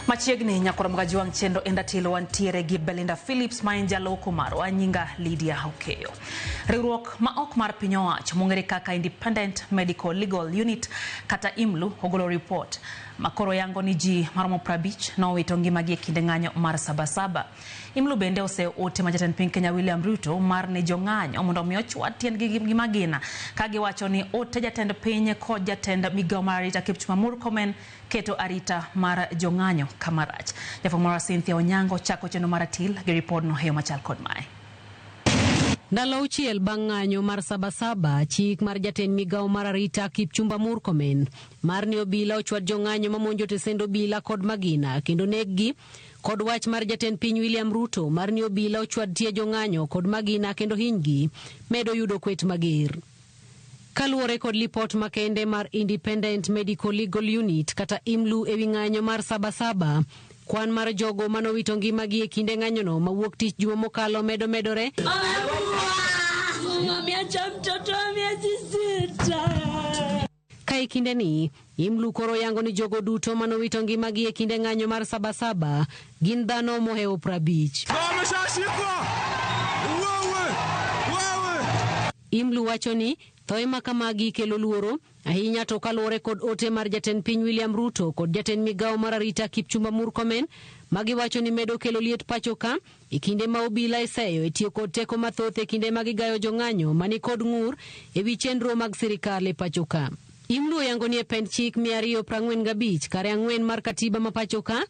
Machiegni nyakoro magajuang chendo endatilo wantiere gi Belinda Phillips ma en jaloko marwa nyinga Lydia Okeyo. Riwruok ma ok mar piny owacho mong'ere kaka Independent Medical Legal Unit kata IMLU ogolo report makoro yango ni ji maromo 50 nowito ngimagi e kinde ng'anyo mar Sabasaba. IMLU bende oseote ma jatend piny Kenya William Ruto mar ne jong'anyo mondo omi ochwad tiendgi gi magina ka giwacho ni ote jatend piny kod jatend migawo mar arita Kipchumba Murkomen keto arita mar jong'anyo kamarach. Jafwambo Cynthia Onyango chako chenro mar Atil gi ripod no heyo machal kod mae. Ndalo auchiel bang' ng'anyo mar Sabasaba, chik mar jatend migawo mar arita Kipchumba Murkomen mar ni obila ochwad jong'anyo mamonjo tesend obila kod magina kendo neggi, kod wach mar jatend piny William Ruto mar ni obila ochwad tie jong'anyo kod magina kendo hinygi medo yudo kwet mager. Kaluwore kod lipot makende mar Independent Medical Legal Unit kata IMLU ewi ng'anyo mar Sabasaba, kwan mar jogo manowito ngimagi e kinde ng'anyono mawuok tich juma mokalo medore. Ka e kinde ni, IMLU koro yango ni jogo duto manowito ngimagi e kinde ng'anyo mar Sabasaba gin dhano mohewo 50. IMLU wacho ni thoe makamagi kelo luoro ahinya to kaluwore kod ote mar jatend piny William Ruto kod jatend migawo mar arita Kipchumba Murkomen magiwacho ni medo kelo liet pacho ka e kinde ma obila iseyo e tiyo kod teko mathoth e kinde magigayo jong'anyo mani kod ng'ur ewi chenro mag sirikal e pacho ka. IMLU yango ni e pend chik 245 kare 4 mar katiba ma pacho ka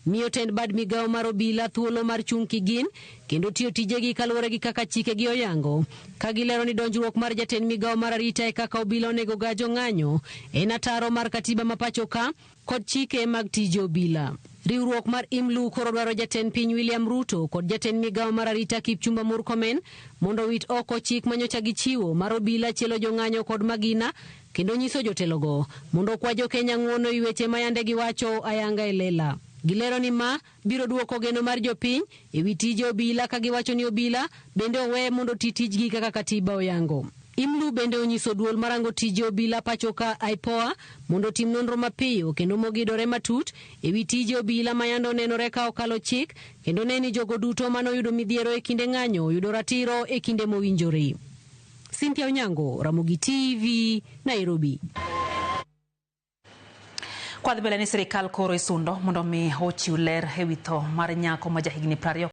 miyo tend bad migawo mar obila thuolo mar chung' kigin kendo tiyo tijegi kaluwore gi kaka chikegi oyango, ka gilero ni donjruok mar jatend migawo mar arita e kaka obila onego ga jong'anyo en ataro mar katiba ma pacho ka kod chike mag tije obila. Riwruok mar IMLU koro dwaro jatend piny William Ruto kod jatend migawo mar arita Kipchumba Murkomen mondo wit oko chik manyocha gichiwo mar obila chielo jong'anyo kod magina kendo nyiso jotelogo mondo kwa jo Kenya ng'uono i weche mayande giwacho ayanga e lela. Gilero ni ma biro duoko geno mar jopiny ewi tije obila ka giwacho ni obila bende owe mondo tijgi kaka katiba oyango. IMLU bende onyiso duol marango tije obila pacho ka IPOA mondo tim nonro mapiyo kendo mogidore matut ewi tije obila mayando nenore ka okalo chik kendo neni jogo duto manoyudo midhiero e kinde ng'anyo yudo ratiro e kinde mowinjore. Cynthia Onyango, Ramogi TV, Nairobi. Kwadhi bele ni sirikal koro isundo mondo mi ochiw ler ewi tho mar nyako ma jahigni 20